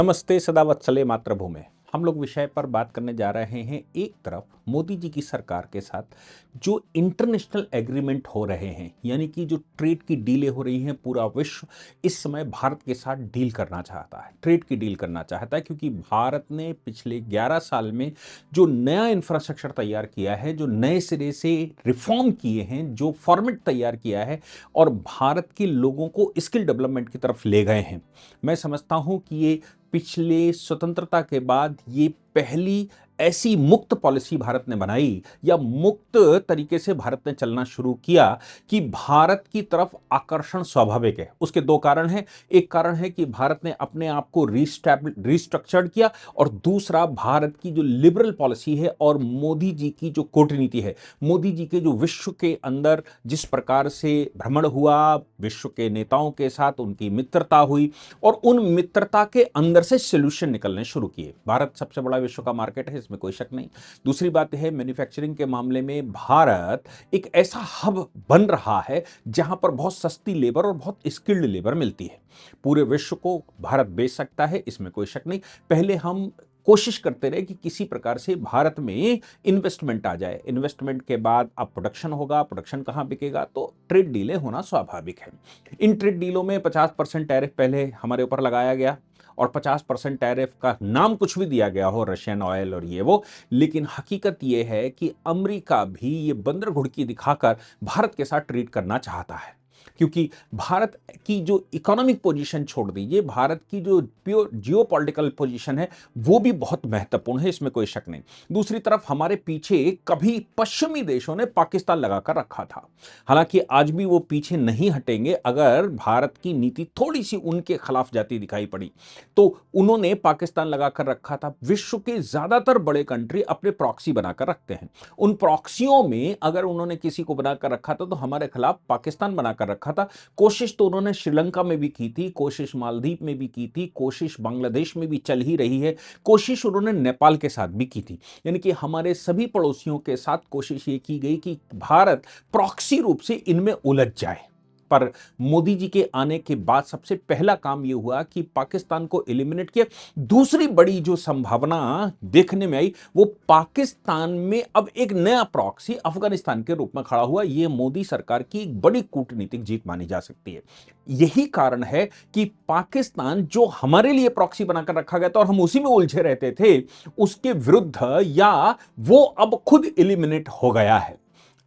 नमस्ते सदावत्सले मातृभूमि। हम लोग विषय पर बात करने जा रहे हैं। एक तरफ मोदी जी की सरकार के साथ जो इंटरनेशनल एग्रीमेंट हो रहे हैं, यानी कि जो ट्रेड की डीलें हो रही हैं, पूरा विश्व इस समय भारत के साथ डील करना चाहता है, ट्रेड की डील करना चाहता है, क्योंकि भारत ने पिछले 11 साल में जो नया इंफ्रास्ट्रक्चर तैयार किया है, जो नए सिरे से रिफॉर्म किए हैं, जो फॉर्मेट तैयार किया है और भारत के लोगों को स्किल डेवलपमेंट की तरफ ले गए हैं। मैं समझता हूं कि ये पिछले स्वतंत्रता के बाद ये पहली ऐसी मुक्त पॉलिसी भारत ने बनाई या मुक्त तरीके से भारत ने चलना शुरू किया कि भारत की तरफ आकर्षण स्वाभाविक है। उसके दो कारण हैं। एक कारण है कि भारत ने अपने आप को रिस्ट्रक्चर्ड किया और दूसरा भारत की जो लिबरल पॉलिसी है और मोदी जी की जो कूटनीति है, मोदी जी के जो विश्व के अंदर जिस प्रकार से भ्रमण हुआ, विश्व के नेताओं के साथ उनकी मित्रता हुई और उन मित्रता के अंदर से सॉल्यूशन निकलने शुरू किए। भारत सबसे बड़ा विश्व का मार्केट है, इसमें कोई शक नहीं। दूसरी बात है, मैन्युफैक्चरिंग के मामले में भारत एक ऐसा हब बन रहा है जहां पर बहुत सस्ती लेबर और बहुत स्किल्ड लेबर मिलती है। पूरे विश्व को भारत बेच सकता है, इसमें कोई शक नहीं। पहले हम कोशिश करते रहे कि किसी प्रकार से भारत में इन्वेस्टमेंट आ जाए। इन्वेस्टमेंट के बाद अब प्रोडक्शन होगा, प्रोडक्शन कहां बिकेगा, तो ट्रेड डीलें होना स्वाभाविक है। इन ट्रेड डीलों में 50% टैरिफ पहले हमारे ऊपर लगाया गया और 50% टैरिफ का नाम कुछ भी दिया गया हो, रशियन ऑयल और ये वो, लेकिन हकीकत ये है कि अमेरिका भी ये बंदर घुड़की दिखाकर भारत के साथ ट्रीट करना चाहता है, क्योंकि भारत की जो इकोनॉमिक पोजीशन छोड़ दीजिए, भारत की जो प्योर जियोपॉलिटिकल पोजीशन है वो भी बहुत महत्वपूर्ण है, इसमें कोई शक नहीं। दूसरी तरफ हमारे पीछे कभी पश्चिमी देशों ने पाकिस्तान लगाकर रखा था, हालांकि आज भी वो पीछे नहीं हटेंगे। अगर भारत की नीति थोड़ी सी उनके खिलाफ जाती दिखाई पड़ी तो उन्होंने पाकिस्तान लगाकर रखा था। विश्व के ज्यादातर बड़े कंट्री अपने प्रॉक्सी बनाकर रखते हैं। उन प्रॉक्सियों में अगर उन्होंने किसी को बनाकर रखा था तो हमारे खिलाफ पाकिस्तान बनाकर रखा था। कोशिश तो उन्होंने श्रीलंका में भी की थी, कोशिश मालदीव में भी की थी, कोशिश बांग्लादेश में भी चल ही रही है, कोशिश उन्होंने नेपाल के साथ भी की थी। यानी कि हमारे सभी पड़ोसियों के साथ कोशिश ये की गई कि भारत प्रॉक्सी रूप से इनमें उलझ जाए। पर मोदी जी के आने के बाद सबसे पहला काम यह हुआ कि पाकिस्तान को एलिमिनेट किया। दूसरी बड़ी जो संभावना देखने में आई वो पाकिस्तान में अब एक नया प्रॉक्सी अफगानिस्तान के रूप में खड़ा हुआ। यह मोदी सरकार की एक बड़ी कूटनीतिक जीत मानी जा सकती है। यही कारण है कि पाकिस्तान जो हमारे लिए प्रॉक्सी बनाकर रखा गया था और हम उसी में उलझे रहते थे, उसके विरुद्ध या वो अब खुद एलिमिनेट हो गया है।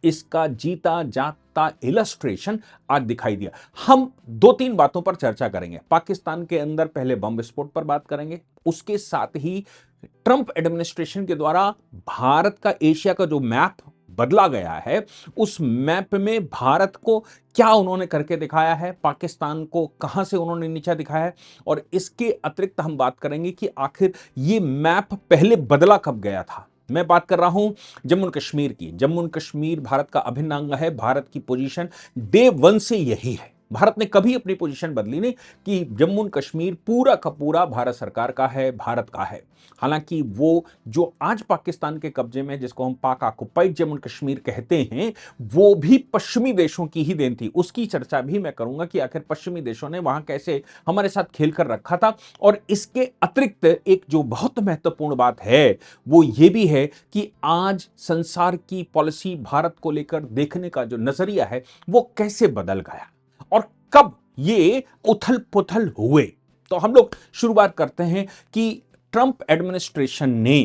इसका जीता जागता इलस्ट्रेशन आज दिखाई दिया। हम दो तीन बातों पर चर्चा करेंगे। पाकिस्तान के अंदर पहले बम विस्फोट पर बात करेंगे, उसके साथ ही ट्रंप एडमिनिस्ट्रेशन के द्वारा भारत का एशिया का जो मैप बदला गया है, उस मैप में भारत को क्या उन्होंने करके दिखाया है, पाकिस्तान को कहां से उन्होंने नीचा दिखाया है, और इसके अतिरिक्त हम बात करेंगे कि आखिर ये मैप पहले बदला कब गया था। मैं बात कर रहा हूं जम्मू कश्मीर की। जम्मू कश्मीर भारत का अभिन्न अंग है। भारत की पोजीशन डे वन से यही है। भारत ने कभी अपनी पोजीशन बदली नहीं कि जम्मू कश्मीर पूरा का पूरा भारत सरकार का है, भारत का है। हालांकि वो जो आज पाकिस्तान के कब्जे में, जिसको हम पाक ऑक्युपाइड जम्मू कश्मीर कहते हैं, वो भी पश्चिमी देशों की ही देन थी। उसकी चर्चा भी मैं करूंगा कि आखिर पश्चिमी देशों ने वहां कैसे हमारे साथ खेल कर रखा था। और इसके अतिरिक्त एक जो बहुत महत्वपूर्ण बात है वो ये भी है कि आज संसार की पॉलिसी भारत को लेकर देखने का जो नजरिया है वो कैसे बदल गया और कब ये उथल पुथल हुए। तो हम लोग शुरुआत करते हैं कि ट्रंप एडमिनिस्ट्रेशन ने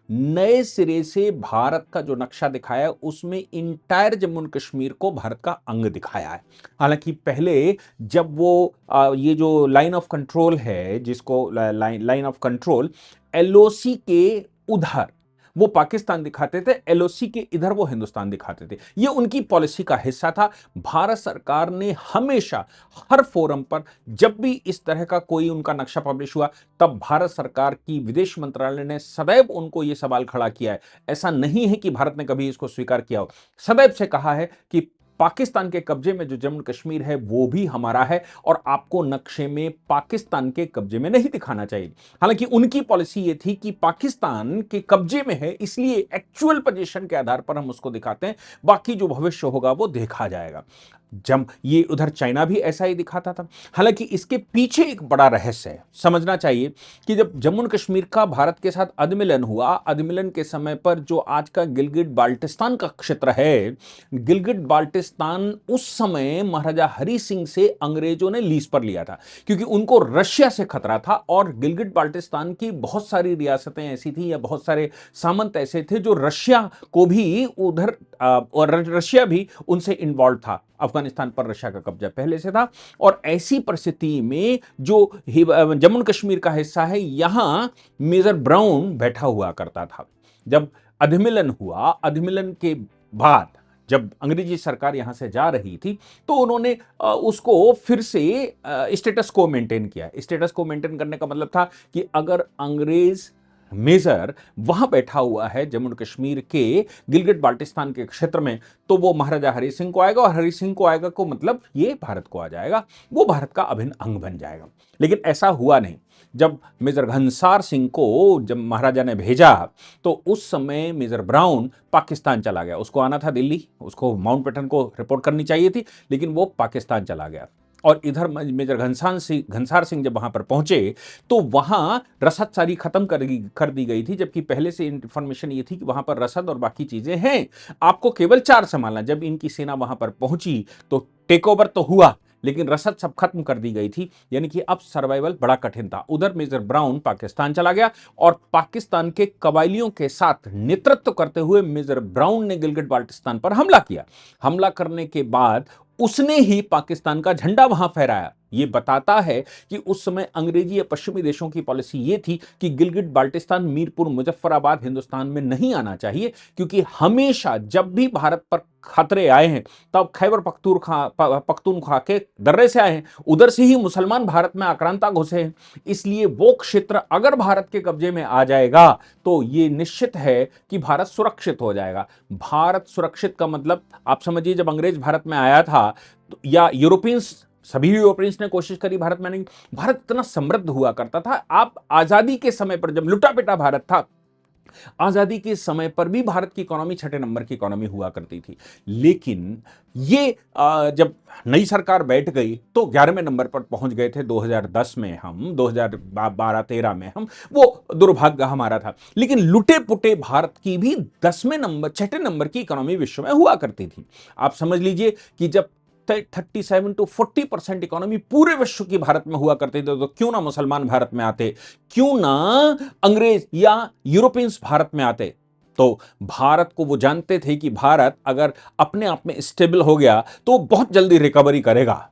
नए सिरे से भारत का जो नक्शा दिखाया है उसमें इंटायर जम्मू कश्मीर को भारत का अंग दिखाया है। हालांकि पहले जब वो ये जो लाइन ऑफ कंट्रोल है, जिसको लाइन ऑफ कंट्रोल एलओसी के उधर वो पाकिस्तान दिखाते थे, एलओसी के इधर वो हिंदुस्तान दिखाते थे। ये उनकी पॉलिसी का हिस्सा था। भारत सरकार ने हमेशा हर फोरम पर जब भी इस तरह का कोई उनका नक्शा पब्लिश हुआ, तब भारत सरकार की विदेश मंत्रालय ने सदैव उनको यह सवाल खड़ा किया है। ऐसा नहीं है कि भारत ने कभी इसको स्वीकार किया हो। सदैव से कहा है कि पाकिस्तान के कब्जे में जो जम्मू कश्मीर है वो भी हमारा है और आपको नक्शे में पाकिस्तान के कब्जे में नहीं दिखाना चाहिए। हालांकि उनकी पॉलिसी ये थी कि पाकिस्तान के कब्जे में है, इसलिए एक्चुअल पोजीशन के आधार पर हम उसको दिखाते हैं, बाकी जो भविष्य होगा वो देखा जाएगा। जब ये उधर चाइना भी ऐसा ही दिखाता था। हालांकि इसके पीछे एक बड़ा रहस्य है, समझना चाहिए कि जब जम्मू और कश्मीर का भारत के साथ अधिमिलन हुआ, अधिमिलन के समय पर जो आज का गिलगिट बाल्टिस्तान का क्षेत्र है, गिलगिट बाल्टिस्तान उस समय महाराजा हरि सिंह से अंग्रेजों ने लीज पर लिया था, क्योंकि उनको रशिया से खतरा था। और गिलगिट बाल्टिस्तान की बहुत सारी रियासतें ऐसी थी या बहुत सारे सामंत ऐसे थे जो रशिया को भी उधर और रशिया भी उनसे इन्वॉल्व था। अफगानिस्तान पर रशिया का कब्जा पहले से था। और ऐसी परिस्थिति में जो जम्मू कश्मीर का हिस्सा है, यहां मेजर ब्राउन बैठा हुआ करता था। जब अधिमिलन हुआ, अधिमिलन के बाद जब अंग्रेजी सरकार यहां से जा रही थी, तो उन्होंने उसको फिर से स्टेटस को मेंटेन किया। स्टेटस को मेंटेन करने का मतलब था कि अगर अंग्रेज मेजर वहां बैठा हुआ है जम्मू कश्मीर के गिलगिट बाल्टिस्तान के क्षेत्र में, तो वो महाराजा हरि सिंह को आएगा, और हरि सिंह को आएगा को मतलब ये भारत को आ जाएगा, वो भारत का अभिन्न अंग बन जाएगा। लेकिन ऐसा हुआ नहीं। जब मेजर घनसार सिंह को जब महाराजा ने भेजा, तो उस समय मेजर ब्राउन पाकिस्तान चला गया। उसको आना था दिल्ली, उसको माउंटबेटन को रिपोर्ट करनी चाहिए थी, लेकिन वो पाकिस्तान चला गया। और इधर मेजर घनसार सिंह जब वहां पर पहुंचे, तो वहां रसद सारी खत्म कर दी गई थी, जबकि पहले से इंफॉर्मेशन ये थी कि वहां पर रसद और बाकी चीजें हैं, आपको केवल 4 संभालना। जब इनकी सेना वहां पर पहुंची तो टेक ओवर तो हुआ, लेकिन रसद सब खत्म कर दी गई थी, यानी कि अब सर्वाइवल बड़ा कठिन था। उधर मेजर ब्राउन पाकिस्तान चला गया, और पाकिस्तान के कबायलियों के साथ नेतृत्व करते हुए मेजर ब्राउन ने गिलगिट बाल्टिस्तान पर हमला किया। हमला करने के बाद उसने ही पाकिस्तान का झंडा वहां फहराया। यह बताता है कि उस समय अंग्रेजी या पश्चिमी देशों की पॉलिसी यह थी कि गिलगिट बाल्टिस्तान, मीरपुर, मुजफ्फराबाद हिंदुस्तान में नहीं आना चाहिए, क्योंकि हमेशा जब भी भारत पर खतरे आए हैं, तब खैबर पख्तूनख्वा के दर्रे से आए हैं, उधर से ही मुसलमान भारत में आक्रांता घुसे हैं। इसलिए वो क्षेत्र अगर भारत के कब्जे में आ जाएगा, तो यह निश्चित है कि भारत सुरक्षित हो जाएगा। भारत सुरक्षित का मतलब आप समझिए, जब अंग्रेज भारत में आया था या यूरोपियंस, सभी यूरोपियंस ने कोशिश करी भारत में, नहीं, भारत इतना समृद्ध हुआ करता था। आप आजादी के समय पर, जब लुटा पिटा भारत था, आजादी के समय पर भी भारत की इकोनॉमी 6 नंबर की इकोनॉमी हुआ करती थी। लेकिन ये जब नई सरकार बैठ गई तो 11वें नंबर पर पहुंच गए थे 2010 में, हम 2012-13 में हम, वो दुर्भाग्य हमारा था। लेकिन लुटे पुटे भारत की भी 10वें नंबर 6 नंबर की इकोनॉमी विश्व में हुआ करती थी। आप समझ लीजिए कि जब 37 to 40% इकोनॉमी पूरे विश्व की भारत में हुआ करती थी, तो क्यों ना मुसलमान भारत में आते, क्यों ना अंग्रेज या यूरोपियंस भारत में आते। तो भारत को वो जानते थे कि भारत अगर अपने आप में स्टेबल हो गया तो बहुत जल्दी रिकवरी करेगा।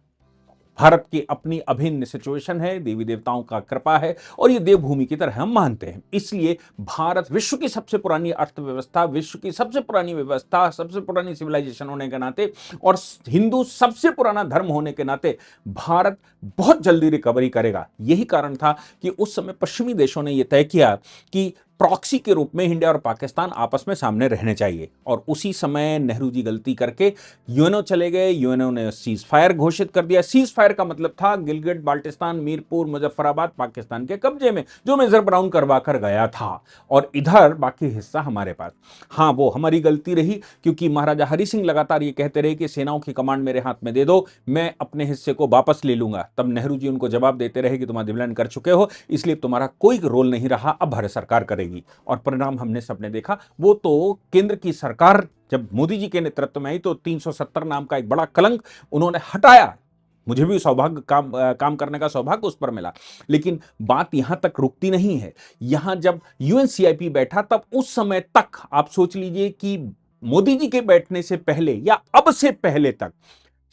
भारत की अपनी अभिन्न सिचुएशन है, देवी देवताओं का कृपा है, और ये देवभूमि की तरह हम मानते हैं। इसलिए भारत विश्व की सबसे पुरानी अर्थव्यवस्था, विश्व की सबसे पुरानी व्यवस्था, सबसे पुरानी सिविलाइजेशन होने के नाते, और हिंदू सबसे पुराना धर्म होने के नाते भारत बहुत जल्दी रिकवरी करेगा। यही कारण था कि उस समय पश्चिमी देशों ने यह तय किया कि प्रॉक्सी के रूप में इंडिया और पाकिस्तान आपस में सामने रहने चाहिए। और उसी समय नेहरू जी गलती करके यूएनओ चले गए। यूएनओ ने सीज फायर घोषित कर दिया। सीज फायर का मतलब था गिलगिट बाल्टिस्तान, मीरपुर, मुजफ्फराबाद पाकिस्तान के कब्जे में, जो मेजर ब्राउन करवा कर गया था, और इधर बाकी हिस्सा हमारे पास। हाँ, वो हमारी गलती रही, क्योंकि महाराजा हरि सिंह लगातार ये कहते रहे कि सेनाओं की कमांड मेरे हाथ में दे दो, मैं अपने हिस्से को वापस ले लूंगा। तब नेहरू जी उनको जवाब देते रहे कि तुम अधिमिलन कर चुके हो, इसलिए तुम्हारा कोई रोल नहीं रहा, अब भारत सरकार करेगी। और परिणाम हमने सबने देखा। वो तो केंद्र की सरकार जब मोदी जी के नेतृत्व में आई, तो 370 नाम का एक बड़ा कलंक उन्होंने हटाया। मुझे भी सौभाग्य काम करने का सौभाग्य उस पर मिला। लेकिन बात यहां तक रुकती नहीं है। यहां जब यूएनसीआईपी बैठा, तब उस समय तक आप सोच लीजिए कि मोदी जी के बैठने से पहले या अब से पहले तक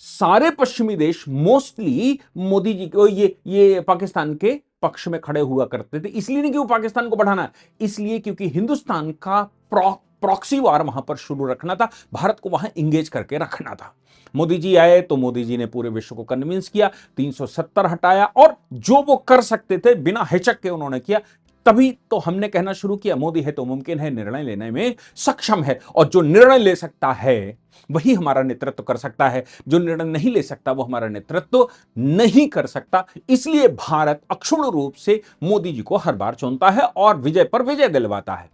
सारे पश्चिमी देश मोस्टली मोदी जी को ये पाकिस्तान के पक्ष में खड़े हुआ करते थे। इसलिए नहीं कि वो पाकिस्तान को बढ़ाना, इसलिए क्योंकि हिंदुस्तान का प्रॉक्सी वार वहां पर शुरू रखना था, भारत को वहां इंगेज करके रखना था। मोदी जी आए तो मोदी जी ने पूरे विश्व को कन्विंस किया, 370 हटाया, और जो वो कर सकते थे बिना हिचक के उन्होंने किया। तभी तो हमने कहना शुरू किया, मोदी है तो मुमकिन है, निर्णय लेने में सक्षम है, और जो निर्णय ले सकता है वही हमारा नेतृत्व कर सकता है। जो निर्णय नहीं ले सकता वो हमारा नेतृत्व नहीं कर सकता। इसलिए भारत अक्षुण्ण रूप से मोदी जी को हर बार चुनता है और विजय पर विजय दिलवाता है।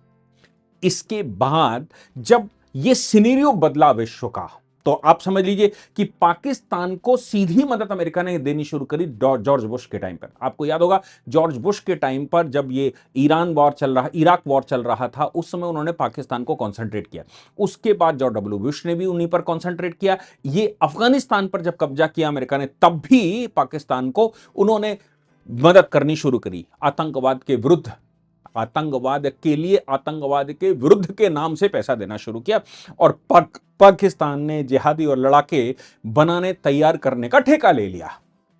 इसके बाद जब यह सिनेरियो बदला विश्व का, तो आप समझ लीजिए कि पाकिस्तान को सीधी मदद अमेरिका ने देनी शुरू करी जॉर्ज बुश के टाइम पर। आपको याद होगा जॉर्ज बुश के टाइम पर जब ये इराक वॉर चल रहा था, उस समय उन्होंने पाकिस्तान को कॉन्सेंट्रेट किया। उसके बाद जॉर्ज डब्ल्यू बुश ने भी उन्हीं पर कॉन्सेंट्रेट किया। ये अफगानिस्तान पर जब कब्जा किया अमेरिका ने, तब भी पाकिस्तान को उन्होंने मदद करनी शुरू करी। आतंकवाद के विरुद्ध के नाम से पैसा देना शुरू किया और पाकिस्तान ने जिहादी और लड़ाके बनाने तैयार करने का ठेका ले लिया।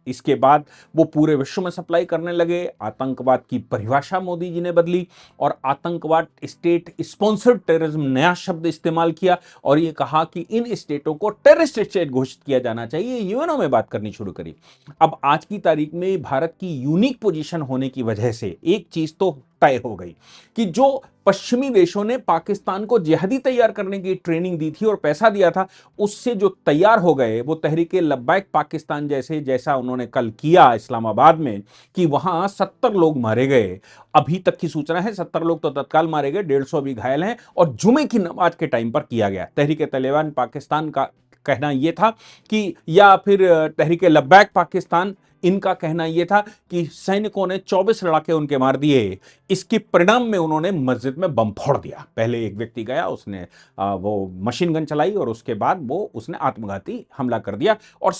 इसके बाद वो पूरे विश्व में सप्लाई करने लगे। आतंकवाद की परिभाषा मोदी जी ने बदली और आतंकवाद स्टेट स्पॉन्सर्ड टेररिज्म नया शब्द इस्तेमाल किया और ये कहा कि इन स्टेटों को टेररिस्ट स्टेट घोषित किया जाना चाहिए। यूएनओ में बात करनी शुरू करी। अब आज की तारीख में भारत की यूनिक पोजीशन होने की वजह से एक चीज तो तय हो गई कि जो पश्चिमी देशों ने पाकिस्तान को जिहादी तैयार करने की ट्रेनिंग दी थी और पैसा दिया था, उससे जो तैयार हो गए वो तहरीके लब्बैक पाकिस्तान जैसा उन्होंने कल किया इस्लामाबाद में कि वहां 70 लोग मारे गए। अभी तक की सूचना है 70 लोग तो तत्काल मारे गए, 150 अभी घायल हैं और जुमे की नमाज के टाइम पर किया गया। तहरीके तालिबान पाकिस्तान का कहना यह था कि, या फिर तहरीके लब्बैक पाकिस्तान, इनका कहना यह था कि सैनिकों ने 24 लड़ाके उनके मार दिए। इसके परिणाम में उन्होंने मस्जिद में बम फोड़ दिया। पहले एक व्यक्ति गया, उसने वो मशीन गन चलाई और उसके बाद उसने आत्मघाती हमला कर दिया और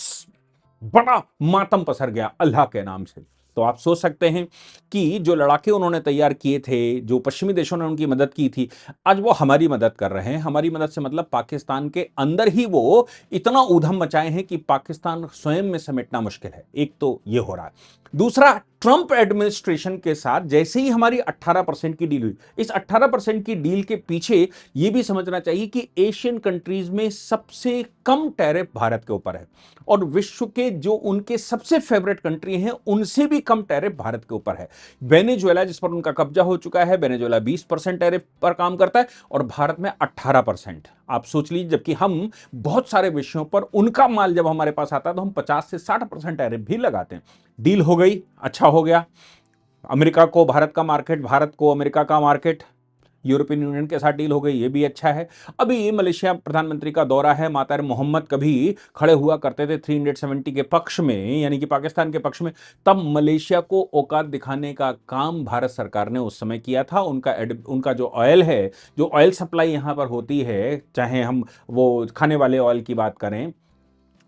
बड़ा मातम पसर गया अल्लाह के नाम से। तो आप सोच सकते हैं कि जो लड़ाके उन्होंने तैयार किए थे, जो पश्चिमी देशों ने उनकी मदद की थी, आज वो हमारी मदद कर रहे हैं। हमारी मदद से मतलब पाकिस्तान के अंदर ही वो इतना ऊधम मचाए हैं कि पाकिस्तान स्वयं में समेटना मुश्किल है। एक तो ये हो रहा है। दूसरा, ट्रंप एडमिनिस्ट्रेशन के साथ जैसे ही हमारी 18% की डील हुई, इस 18% की डील के पीछे यह भी समझना चाहिए कि एशियन कंट्रीज में सबसे कम टैरिफ भारत के ऊपर है और विश्व के जो उनके सबसे फेवरेट कंट्री हैं उनसे भी कम टैरिफ भारत के ऊपर है। वेनेजुएला, जिस पर उनका कब्जा हो चुका है, वेनेजुएला 20% टैरिफ पर काम करता है और भारत में 18%। आप सोच लीजिए, जबकि हम बहुत सारे विषयों पर उनका माल जब हमारे पास आता है तो हम 50 से 60% टैरिफ भी लगाते हैं। डील हो गई, अच्छा हो गया। अमेरिका को भारत का मार्केट, भारत को अमेरिका का मार्केट, यूरोपियन यूनियन के साथ डील हो गई, ये भी अच्छा है। अभी मलेशिया प्रधानमंत्री का दौरा है। मातार मोहम्मद कभी खड़े हुआ करते थे 370 के पक्ष में, यानी कि पाकिस्तान के पक्ष में, तब मलेशिया को औकात दिखाने का काम भारत सरकार ने उस समय किया था। उनका जो ऑयल है, जो ऑयल सप्लाई यहां पर होती है, चाहे हम वो खाने वाले ऑयल की बात करें,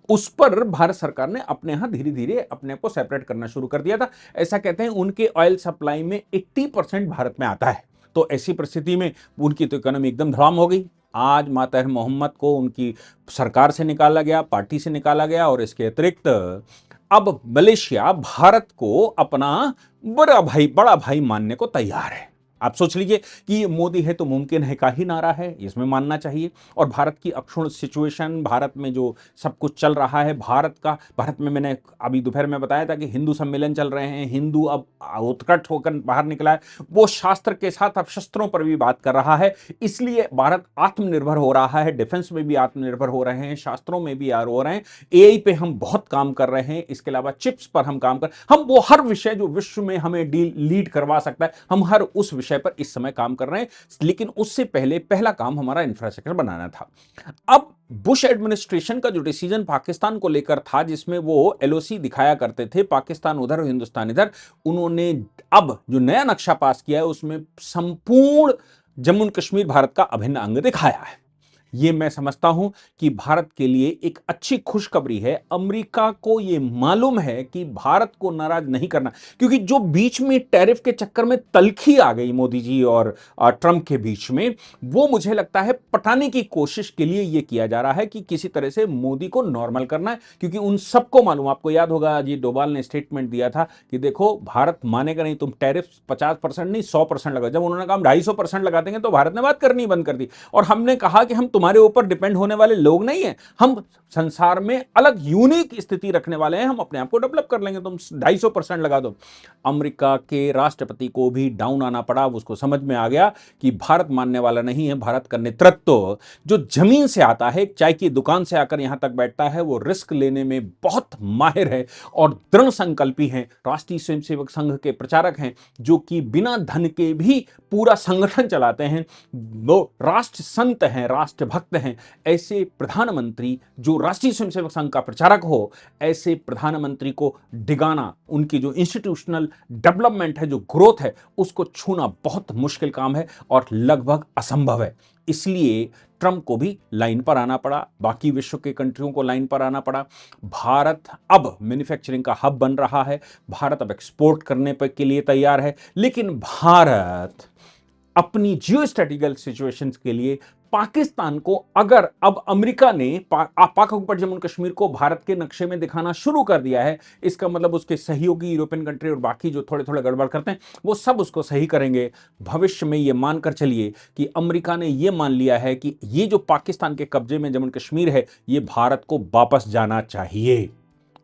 उस पर भारत सरकार ने अपने यहां धीरे धीरे अपने को सेपरेट करना शुरू कर दिया था। ऐसा कहते हैं उनके ऑयल सप्लाई में 80% भारत में आता है। तो ऐसी परिस्थिति में उनकी तो इकोनॉमी एकदम धड़ाम हो गई। आज माताहर मोहम्मद को उनकी सरकार से निकाला गया, पार्टी से निकाला गया और इसके अतिरिक्त अब मलेशिया भारत को अपना बड़ा भाई मानने को तैयार है। आप सोच लीजिए कि ये मोदी है तो मुमकिन है का ही नारा है, इसमें मानना चाहिए। और भारत की अक्षुण्ण सिचुएशन, भारत में जो सब कुछ चल रहा है, भारत में मैंने अभी दोपहर में बताया था कि हिंदू सम्मेलन चल रहे हैं, हिंदू अब उत्कट होकर बाहर निकला है, वो शास्त्र के साथ अब शस्त्रों पर भी बात कर रहा है। इसलिए भारत आत्मनिर्भर हो रहा है, डिफेंस में भी आत्मनिर्भर हो रहे हैं, शास्त्रों में भी हो रहे हैं, एआई पे हम बहुत काम कर रहे हैं, इसके अलावा चिप्स पर हम वो हर विषय जो विश्व में हमें लीड करवा सकता है, हम हर उस विषय पर इस समय काम कर रहे हैं। लेकिन उससे पहले पहला काम हमारा इंफ्रास्ट्रक्चर बनाना था। अब बुश एडमिनिस्ट्रेशन का जो डिसीजन पाकिस्तान को लेकर था, जिसमें वो एलओसी दिखाया करते थे, पाकिस्तान उधर और हिंदुस्तान इधर, उन्होंने अब जो नया नक्शा पास किया है उसमें संपूर्ण जम्मू कश्मीर भारत का अभिन्न अंग दिखाया है। ये मैं समझता हूं कि भारत के लिए एक अच्छी खुशखबरी है। अमेरिका को यह मालूम है कि भारत को नाराज नहीं करना, क्योंकि जो बीच में टैरिफ के चक्कर में तलखी आ गई मोदी जी और ट्रंप के बीच में, वो मुझे लगता है पटाने की कोशिश के लिए यह किया जा रहा है कि किसी तरह से मोदी को नॉर्मल करना है। क्योंकि उन सबको मालूम, आपको याद होगा अजीत डोभाल ने स्टेटमेंट दिया था कि देखो भारत मानेगा नहीं, तुम टैरिफ 50% नहीं 100% लगा। जब उन्होंने कहा हम 250% लगा देंगे तो भारत ने बात करनी बंद कर दी और हमने कहा कि हम हमारे ऊपर डिपेंड होने वाले लोग नहीं हैं, हम संसार में अलग यूनिक स्थिति रखने वाले हैं, हम अपने आप को डेवलप कर लेंगे, तुम 250% लगा दो। अमेरिका के राष्ट्रपति को भी डाउन आना पड़ा। उसको समझ में आ गया कि भारत मानने वाला नहीं है। भारत का नेतृत्व जो जमीन से आता है, चाय की दुकान से आकर यहां तक बैठता है, वो रिस्क लेने में बहुत माहिर है और दृढ़ संकल्पी हैं। राष्ट्रीय स्वयंसेवक संघ के प्रचारक हैं जो कि बिना धन के भी पूरा संगठन चलाते हैं। वो राष्ट्र संत हैं, राष्ट्र राष्ट्रभक्त हैं, ऐसे प्रधानमंत्री जो राष्ट्रीय स्वयंसेवक संघ का प्रचारक हो, ऐसे प्रधानमंत्री को डिगाना, उनकी जो इंस्टीट्यूशनल डेवलपमेंट है, जो ग्रोथ है, उसको छूना बहुत मुश्किल काम है और लगभग असंभव है। इसलिए ट्रंप को भी लाइन पर आना पड़ा, बाकी विश्व के कंट्रियों को लाइन पर आना पड़ा। भारत अब मैन्युफैक्चरिंग का हब बन रहा है, भारत अब एक्सपोर्ट करने पर के लिए तैयार है, लेकिन भारत अपनी जियो स्ट्रेटेजिकल सिचुएशंस के लिए पाकिस्तान को, अगर अब अमेरिका ने पाक ऑक्युपाइड जम्मू कश्मीर को भारत के नक्शे में दिखाना शुरू कर दिया है, इसका मतलब उसके सहयोगी यूरोपियन कंट्री और बाकी जो थोड़े थोड़े गड़बड़ करते हैं वो सब उसको सही करेंगे। भविष्य में ये मानकर चलिए कि अमेरिका ने ये मान लिया है कि ये जो पाकिस्तान के कब्जे में जम्मू कश्मीर है, ये भारत को वापस जाना चाहिए।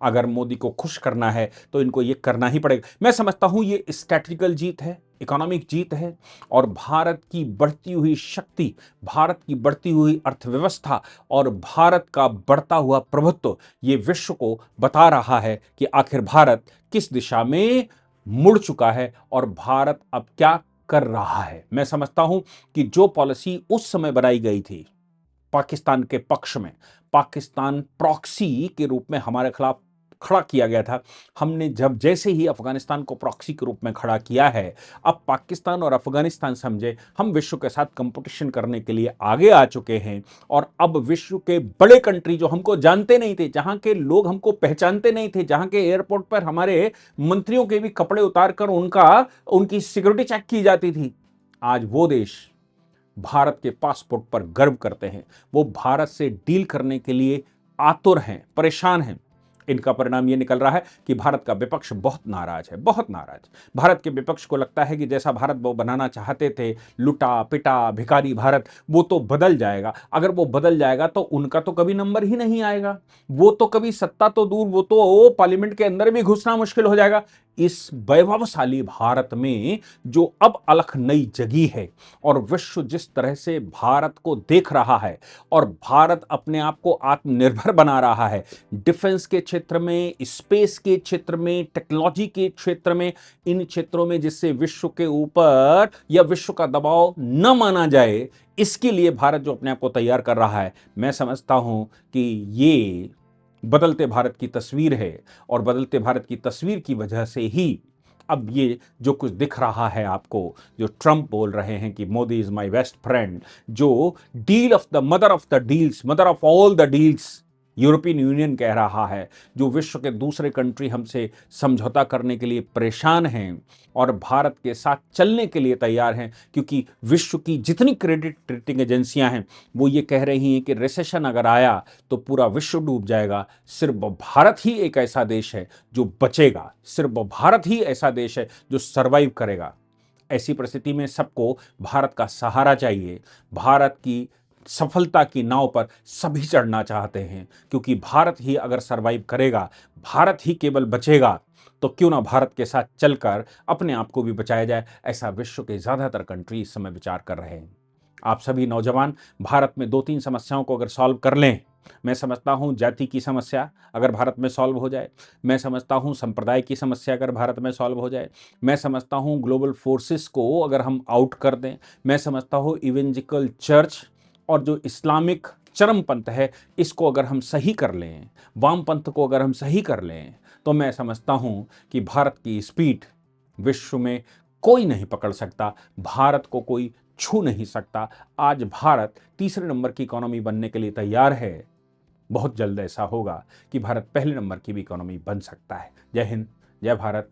अगर मोदी को खुश करना है तो इनको ये करना ही पड़ेगा। मैं समझता हूं ये स्ट्रैटेजिकल जीत है, इकोनॉमिक जीत है, और भारत की बढ़ती हुई शक्ति, भारत की बढ़ती हुई अर्थव्यवस्था और भारत का बढ़ता हुआ प्रभुत्व ये विश्व को बता रहा है कि आखिर भारत किस दिशा में मुड़ चुका है और भारत अब क्या कर रहा है। मैं समझता हूं कि जो पॉलिसी उस समय बनाई गई थी पाकिस्तान के पक्ष में, पाकिस्तान प्रॉक्सी के रूप में हमारे खिलाफ खड़ा किया गया था, हमने जब जैसे ही अफगानिस्तान को प्रॉक्सी के रूप में खड़ा किया है, अब पाकिस्तान और अफगानिस्तान समझे हम विश्व के साथ कंपटीशन करने के लिए आगे आ चुके हैं। और अब विश्व के बड़े कंट्री जो हमको जानते नहीं थे, जहां के लोग हमको पहचानते नहीं थे, जहां के एयरपोर्ट पर हमारे मंत्रियों के भी कपड़े उतारकर उनकी सिक्योरिटी चेक की जाती थी, आज वो देश भारत के पासपोर्ट पर गर्व करते हैं, वो भारत से डील करने के लिए आतुर हैं, परेशान हैं। इनका परिणाम ये निकल रहा है कि भारत का विपक्ष बहुत नाराज है, बहुत नाराज। भारत के विपक्ष को लगता है कि जैसा भारत वो बनाना चाहते थे, लुटा पिटा भिखारी भारत, वो तो बदल जाएगा। अगर वो बदल जाएगा तो उनका तो कभी नंबर ही नहीं आएगा, वो तो कभी सत्ता तो दूर, वो तो पार्लियामेंट के अंदर भी घुसना मुश्किल हो जाएगा। इस वैभवशाली भारत में जो अब अलख नई जगी है और विश्व जिस तरह से भारत को देख रहा है और भारत अपने आप को आत्मनिर्भर बना रहा है, डिफेंस के क्षेत्र में, स्पेस के क्षेत्र में, टेक्नोलॉजी के क्षेत्र में, इन क्षेत्रों में जिससे विश्व के ऊपर या विश्व का दबाव न माना जाए, इसके लिए भारत जो अपने आप को तैयार कर रहा है, मैं समझता हूं कि ये बदलते भारत की तस्वीर है। और बदलते भारत की तस्वीर की वजह से ही अब ये जो कुछ दिख रहा है आपको, जो ट्रंप बोल रहे हैं कि Modi is my best friend, जो deal of the mother of the deals, mother of all the deals European Union कह रहा है, जो विश्व के दूसरे कंट्री हमसे समझौता करने के लिए परेशान हैं और भारत के साथ चलने के लिए तैयार हैं, क्योंकि विश्व की जितनी क्रेडिट रेटिंग एजेंसियां हैं वो ये कह रही हैं कि रिसेशन अगर आया तो पूरा विश्व डूब जाएगा, सिर्फ भारत ही एक ऐसा देश है जो बचेगा, सिर्फ भारत ही ऐसा देश है जो सरवाइव करेगा। ऐसी परिस्थिति में सबको भारत का सहारा चाहिए। भारत की सफलता की नाव पर सभी चढ़ना चाहते हैं, क्योंकि भारत ही अगर सरवाइव करेगा, भारत ही केवल बचेगा, तो क्यों ना भारत के साथ चलकर अपने आप को भी बचाया जाए। ऐसा विश्व के ज्यादातर कंट्री इस समय विचार कर रहे हैं। आप सभी नौजवान भारत में 2-3 समस्याओं को अगर सॉल्व कर लें, मैं समझता हूं जाति की समस्या अगर भारत में सॉल्व हो जाए, मैं समझता हूं संप्रदाय की समस्या अगर भारत में सॉल्व हो जाए, मैं समझता हूं ग्लोबल फोर्सेस को अगर हम आउट कर दें, मैं समझता हूं इवेंजिकल चर्च और जो इस्लामिक चरमपंथ है इसको अगर हम सही कर लें, वामपंथ को अगर हम सही कर लें, तो मैं समझता हूं कि भारत की स्पीड विश्व में कोई नहीं पकड़ सकता, भारत को कोई छू नहीं सकता। आज भारत तीसरे नंबर की इकोनॉमी बनने के लिए तैयार है। बहुत जल्द ऐसा होगा कि भारत पहले नंबर की भी इकोनॉमी बन सकता है। जय हिंद, जय भारत,